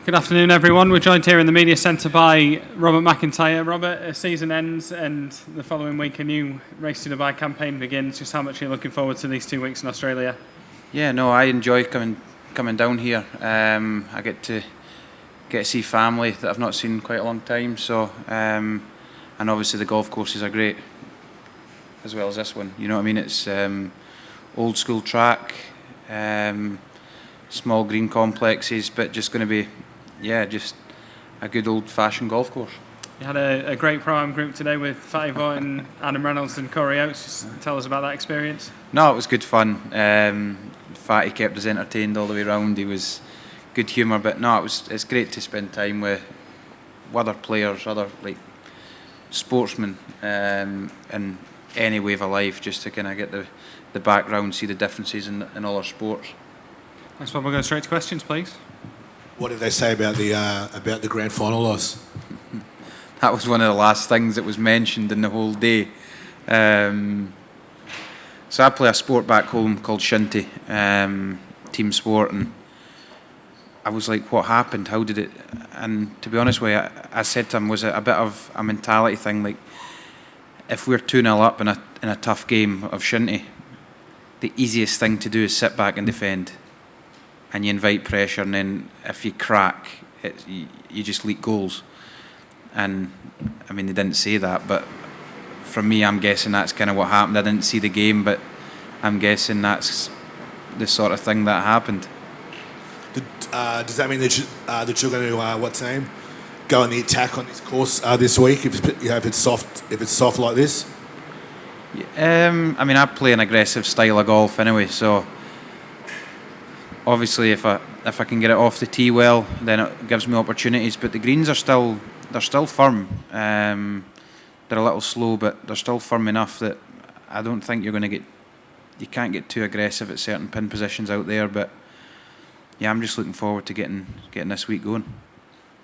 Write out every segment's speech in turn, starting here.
Good afternoon, everyone. We're joined here in the media centre by Robert MacIntyre. Robert, a season ends and the following week a new Race to Dubai campaign begins. Just how much are you looking forward to these 2 weeks in Australia? Yeah, no, I enjoy coming down here. I get to see family that I've not seen in quite a long time. So, and obviously the golf courses are great, as well as this one. You know what I mean? It's old school track, small green complexes, but just going to be, just a good old-fashioned golf course. You had a great pro-am group today with Fatty Vaught and Adam Reynolds and Corey Oates. Just tell us about that experience. No, it was good fun. Fatty kept us entertained all the way round. He was good humour, but no, it's great to spend time with other players, other sportsmen, in any wave of life, just to kind of get the background, see the differences in all our sports. Next one, we'll go straight to questions, please. What did they say about the grand final loss? That was one of the last things that was mentioned in the whole day. So I play a sport back home called Handey, team sport, and I was like, what happened? How did it? And to be honest with you, I said to him, was it a bit of a mentality thing? Like, if we're 2-0 up in a tough game of shinty, the easiest thing to do is sit back and defend. And you invite pressure, and then if you crack, you just leak goals. And I mean, they didn't say that, but from me, I'm guessing that's kind of what happened. I didn't see the game, but I'm guessing that's the sort of thing that happened. Does that mean that you're going to go on the attack on this course this week if it's soft like this? I mean, I play an aggressive style of golf anyway, so obviously if I can get it off the tee well, then it gives me opportunities. But the greens are still firm. They're a little slow, but they're still firm enough that I don't think you can't get too aggressive at certain pin positions out there. But yeah, I'm just looking forward to getting this week going.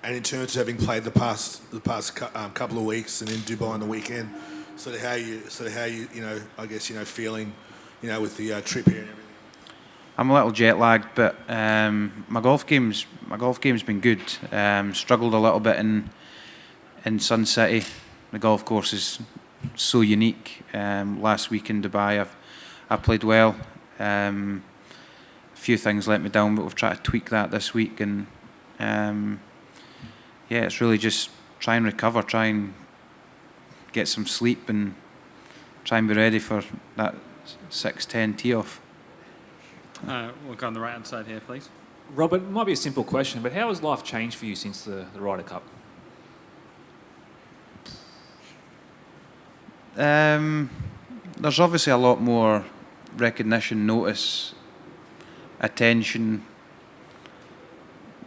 And in terms of having played the past couple of weeks and in Dubai on the weekend, sort of how you feeling, with the trip here and everything. I'm a little jet lagged, but my golf game's been good. Struggled a little bit in Sun City. The golf course is so unique. Last week in Dubai, I played well. A few things let me down, but we've tried to tweak that this week. And it's really just try and recover, try and get some sleep, and try and be ready for that 6:10 tee off. We'll go on the right-hand side here, please. Robert, it might be a simple question, but how has life changed for you since the Ryder Cup? There's obviously a lot more recognition, notice, attention.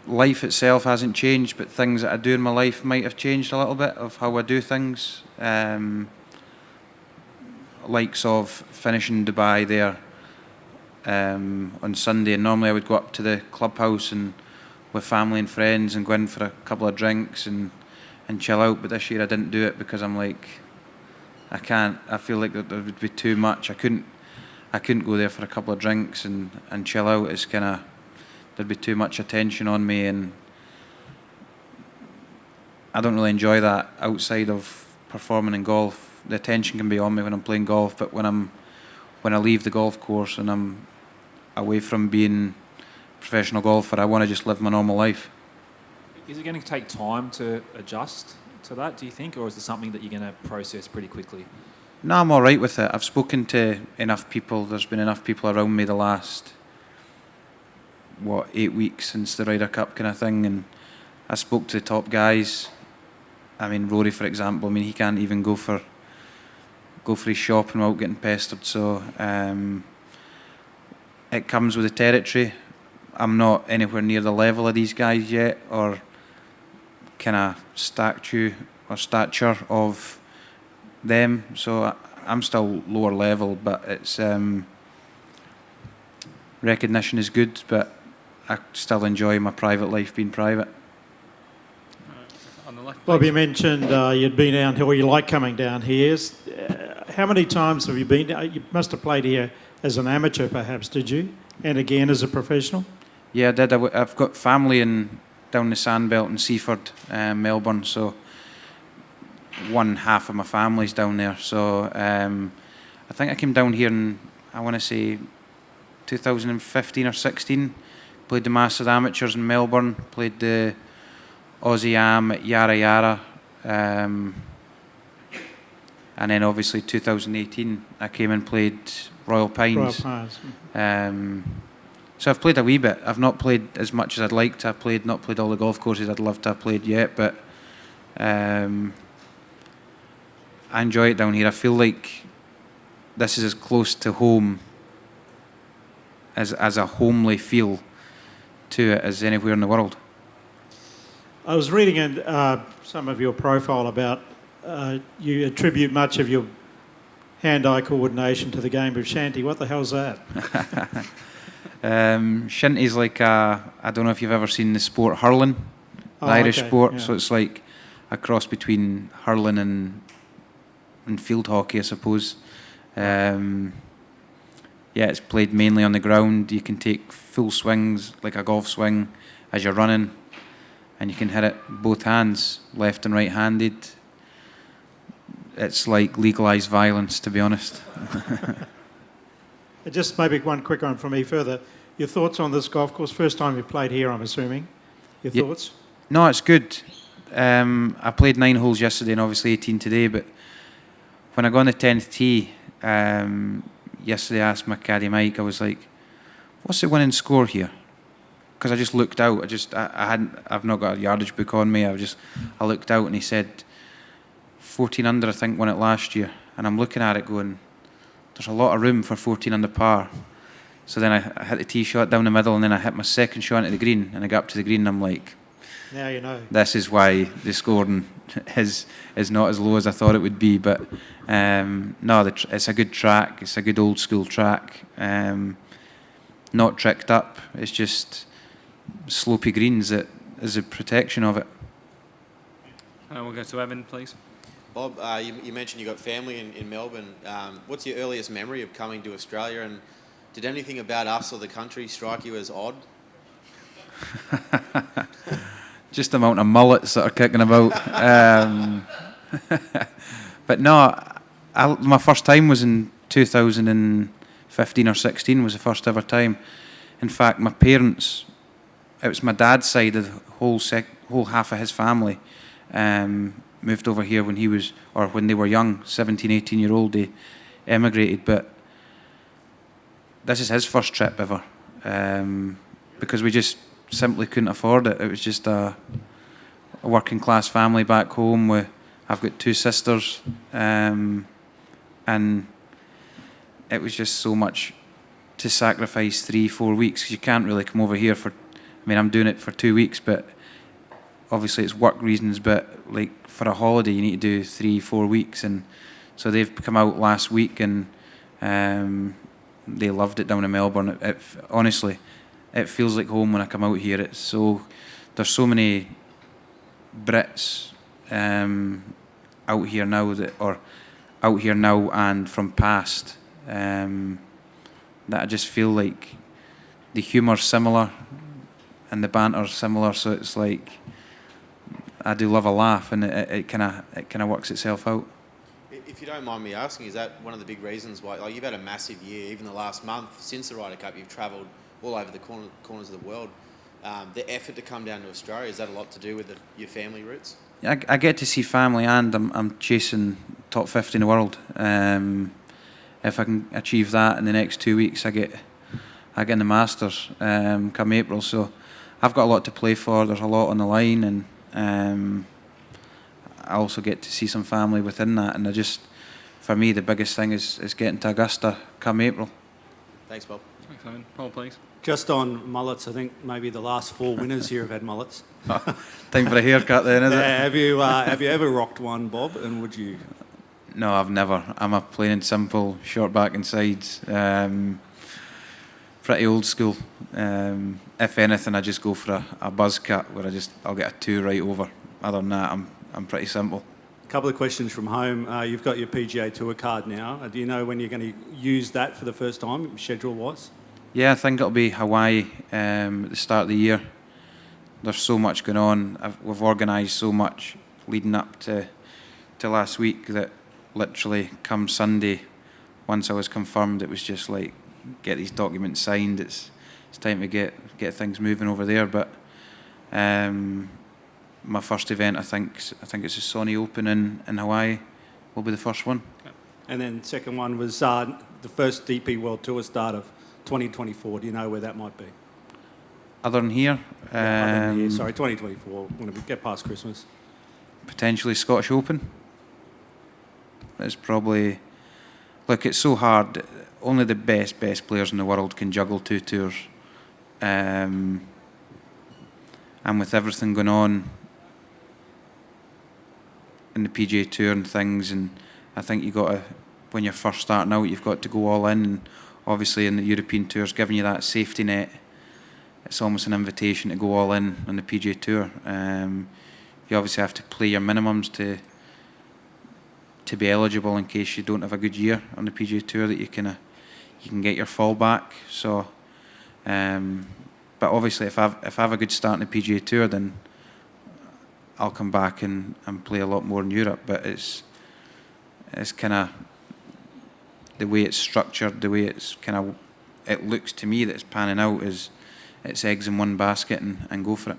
Life itself hasn't changed, but things that I do in my life might have changed a little bit of how I do things. Likes of finishing Dubai there on Sunday, and normally I would go up to the clubhouse and with family and friends and go in for a couple of drinks and chill out. But this year I didn't do it because I'm like, I can't. I feel like there would be too much. I couldn't go there for a couple of drinks and chill out. It's kind of, there'd be too much attention on me, and I don't really enjoy that outside of performing in golf. The attention can be on me when I'm playing golf, but when I leave the golf course and I'm away from being a professional golfer, I want to just live my normal life. Is it going to take time to adjust to that, do you think, or is it something that you're going to process pretty quickly? No, I'm all right with it. I've spoken to enough people. There's been enough people around me the last 8 weeks since the Ryder Cup kind of thing, and I spoke to the top guys. I mean, Rory, for example, he can't even go for his shopping without getting pestered. So it comes with the territory. I'm not anywhere near the level of these guys yet, or kind of stature of them. So I'm still lower level, but it's recognition is good, but I still enjoy my private life being private. On the left, Bob, you mentioned you'd been down here, or you like coming down here. How many times have you been? You must have played here as an amateur, perhaps, did you? And again as a professional? Yeah, I did. I've got family in down the Sandbelt in Seaford, Melbourne. So one half of my family's down there. So I think I came down here in, I want to say, 2015 or 16. Played the Masters Amateurs in Melbourne. Played the Aussie Am at Yara Yara. And then obviously 2018 I came and played Royal Pines. So I've played a wee bit. I've not played as much as I'd like to. I've not played all the golf courses I'd love to have played yet, but I enjoy it down here. I feel like this is as close to home as a homely feel to it as anywhere in the world. I was reading in some of your profile about you attribute much of your hand-eye coordination to the game of shanty. What the hell's that? Shinty's like I don't know if you've ever seen the sport hurling, the Irish sport. Yeah. So it's like a cross between hurling and field hockey, I suppose. It's played mainly on the ground. You can take full swings, like a golf swing, as you're running, and you can hit it both hands, left and right-handed. It's like legalised violence, to be honest. Just maybe one quick one from me further. Your thoughts on this golf course? First time you played here, I'm assuming. Your thoughts? No, it's good. I played 9 holes yesterday and obviously 18 today, but when I got on the 10th tee, yesterday I asked my caddy Mike, I was like, what's the winning score here? Because I just looked out. I've not got a yardage book on me. I looked out and he said 14 under, I think, won it last year. And I'm looking at it going, there's a lot of room for 14 under par. So then I hit the tee shot down the middle, and then I hit my second shot into the green, and I got up to the green, and I'm like, now you know. This is why the scoring is not as low as I thought it would be. But it's a good track. It's a good old school track. Not tricked up. It's just slopey greens that is a protection of it. We'll go to Evan, please. Bob, you mentioned you got family in Melbourne. What's your earliest memory of coming to Australia, and did anything about us or the country strike you as odd? Just the amount of mullets that are kicking about. But no, my first time was in 2015 or 16 was the first ever time. In fact, my parents, it was my dad's side of the whole half of his family, moved over here when when they were young, 17, 18-year-old, they emigrated. But this is his first trip ever, because we just simply couldn't afford it. It was just a working class family back home. I've got 2 sisters, and it was just so much to sacrifice 3-4 weeks, because you can't really come over here I'm doing it for 2 weeks, but obviously it's work reasons, but like for a holiday you need to do 3-4 weeks, and so they've come out last week, and they loved it down in Melbourne. Honestly, it feels like home when I come out here. There's so many Brits out here now and from past, that I just feel like the humour's similar and the banter's similar, so it's like I do love a laugh, and it kind of works itself out. If you don't mind me asking, is that one of the big reasons why, like, you've had a massive year, even the last month since the Ryder Cup, you've travelled all over the corners of the world. The effort to come down to Australia, is that a lot to do with your family roots? Yeah, I get to see family, and I'm chasing top 50 in the world. If I can achieve that in the next 2 weeks, I get in the Masters come April. So I've got a lot to play for. There's a lot on the line, and I also get to see some family within that. And for me, the biggest thing is getting to Augusta come April. Thanks, Bob. Thanks, Simon. Paul, please. Just on mullets, I think maybe the last 4 winners here have had mullets. Time for a haircut then, is it? Have you ever rocked one, Bob? And would you? No, I've never. I'm a plain and simple short back and sides. Pretty old school. If anything, I just go for a buzz cut where I'll get a 2 right over. Other than that, I'm pretty simple. A couple of questions from home. You've got your PGA Tour card now. Do you know when you're going to use that for the first time, schedule-wise? Yeah, I think it'll be Hawaii at the start of the year. there's so much going on. We've organised so much leading up to last week that literally come Sunday, once I was confirmed, it was just like, get these documents signed. It's time to get things moving over there. But my first event, I think it's the Sony Open in Hawaii, will be the first one. And then second one was the first DP World Tour start of 2024. Do you know where that might be? Other than here, Yeah, other than here. Sorry, 2024, when we get past Christmas. potentially Scottish Open. It's probably, look, it's so hard. Only the best players in the world can juggle two tours. And with everything going on in the PGA Tour and things, and I think you got to, when you're first starting out, you've got to go all in. And obviously, in the European Tours, giving you that safety net, it's almost an invitation to go all in on the PGA Tour. You obviously have to play your minimums to be eligible in case you don't have a good year on the PGA Tour, that you can get your fallback. So, but obviously, if I have a good start in the PGA Tour, then I'll come back and play a lot more in Europe. But it's kind of the way it's structured, the way it's kind of, it looks to me that it's panning out, is it's eggs in one basket and go for it.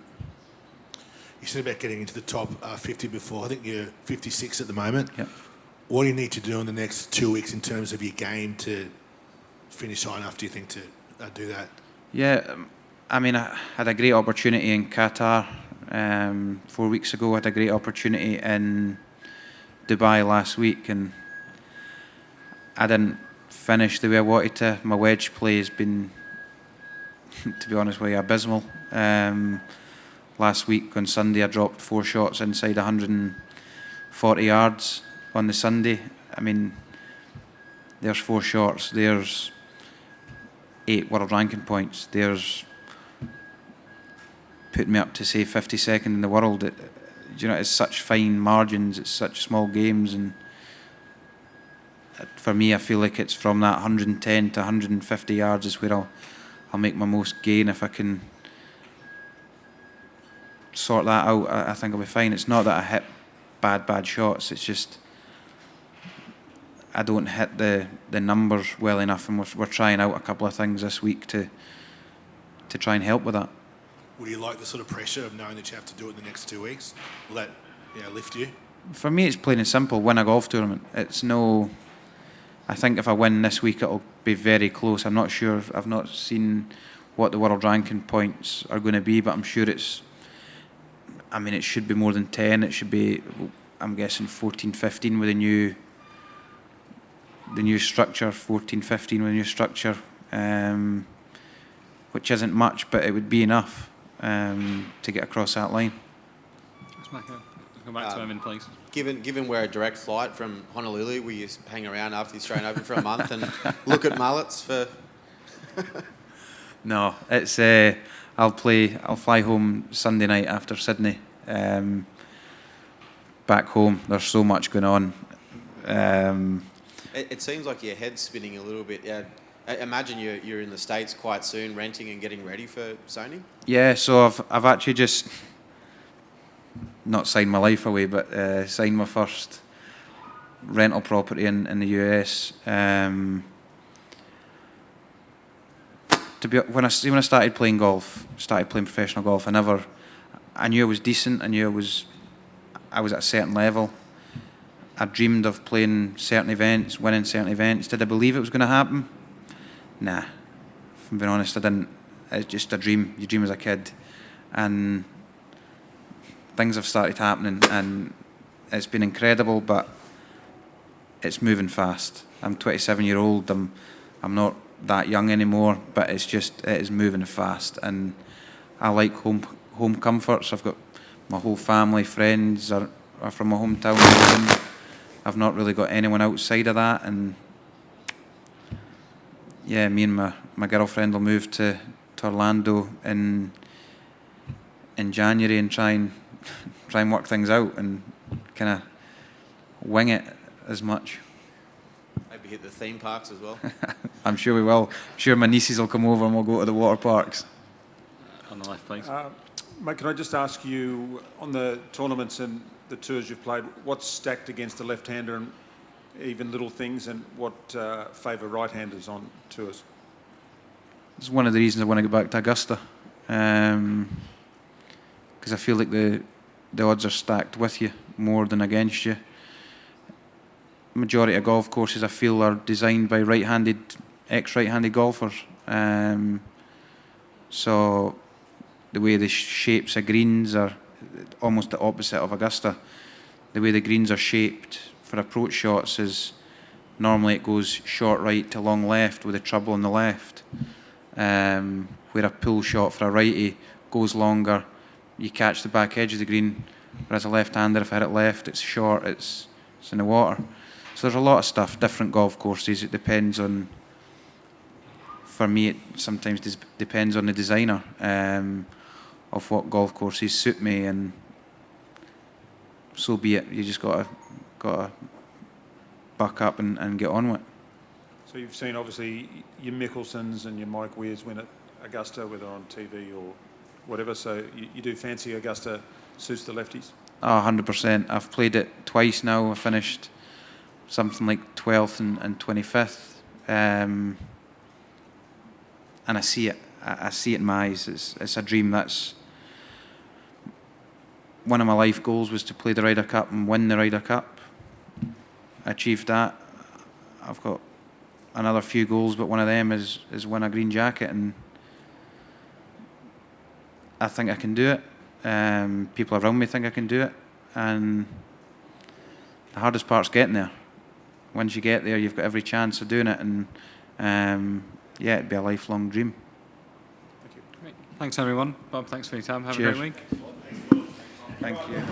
You said about getting into the top 50 before. I think you're 56 at the moment. Yep. What do you need to do in the next 2 weeks in terms of your game to finish high enough, do you think, to do that? Yeah, I mean, I had a great opportunity in Qatar 4 weeks ago. I had a great opportunity in Dubai last week, and I didn't finish the way I wanted to. My wedge play has been, to be honest with you, abysmal. Last week on Sunday, I dropped 4 shots inside 140 yards on the Sunday. I mean, there's 4 shots. There's 8 world ranking points. There's putting me up to, say, 52nd in the world. It's such fine margins. It's such small games, and for me, I feel like it's from that 110 to 150 yards is where I'll make my most gain. If I can sort that out, I think I'll be fine. It's not that I hit bad shots. It's just I don't hit the numbers well enough, and we're trying out a couple of things this week to try and help with that. Would you like the sort of pressure of knowing that you have to do it in the next 2 weeks? Will that lift you? For me, it's plain and simple. Win a golf tournament. It's no. I think if I win this week, it'll be very close. I'm not sure. I've not seen what the world ranking points are going to be, but I'm sure it's. I mean, it should be more than 10. It should be, I'm guessing, 14, 15 with the new structure. 14, 15 with the new structure, which isn't much, but it would be enough to get across that line. Come back to Evan, please. Given we're a direct flight from Honolulu, will you hang around after the Australian Open for a month and look at mullets for? No, it's. I'll fly home Sunday night after Sydney. Back home, there's so much going on. It seems like your head's spinning a little bit. Yeah, I imagine you're in the States quite soon, renting and getting ready for Sony. Yeah, so I've actually just not signed my life away, but signed my first rental property in the US. When I started playing professional golf, I knew I was decent. I knew I was at a certain level. I dreamed of playing certain events, winning certain events. Did I believe it was going to happen? Nah. If I'm being honest, I didn't. It's just a dream. You dream as a kid, and things have started happening, and it's been incredible. But it's moving fast. I'm 27-year-old. I'm not that young anymore, but it is moving fast, and I like home comforts. I've got my whole family, friends are from my hometown. I've not really got anyone outside of that, and yeah, me and my girlfriend will move to Orlando in January and try and work things out and kind of wing it as much. Maybe hit the theme parks as well. I'm sure we will. I'm sure my nieces will come over and we'll go to the water parks. On the left, please. Mate, can I just ask you, on the tournaments and the tours you've played, what's stacked against a left-hander and even little things, and what favour right-handers on tours? It's one of the reasons I want to go back to Augusta, because I feel like the odds are stacked with you more than against you. Majority of golf courses I feel are designed by ex-right-handed golfers. So the way the shapes of greens are almost the opposite of Augusta. The way the greens are shaped for approach shots is normally it goes short right to long left with a trouble on the left. Where a pull shot for a righty goes longer, you catch the back edge of the green, whereas a left-hander, if I hit it left, it's short, it's in the water. So there's a lot of stuff, different golf courses. It depends on, for me, it sometimes depends on the designer of what golf courses suit me, and so be it. You just got to buck up and get on with it. So you've seen, obviously, your Mickelsons and your Mike Weirs win at Augusta, whether on TV or whatever, so you do fancy Augusta suits the lefties? Oh, 100%. I've played it twice now. I finished something like 12th and 25th. And I see it. I see it in my eyes. It's a dream. That's one of my life goals, was to play the Ryder Cup and win the Ryder Cup. I achieved that. I've got another few goals, but one of them is win a green jacket, and I think I can do it. People around me think I can do it, and the hardest part's getting there. Once you get there, you've got every chance of doing it, and yeah, it'd be a lifelong dream. Great. Thanks everyone. Bob, thanks for your time. Have Cheers. a great week. Thank you.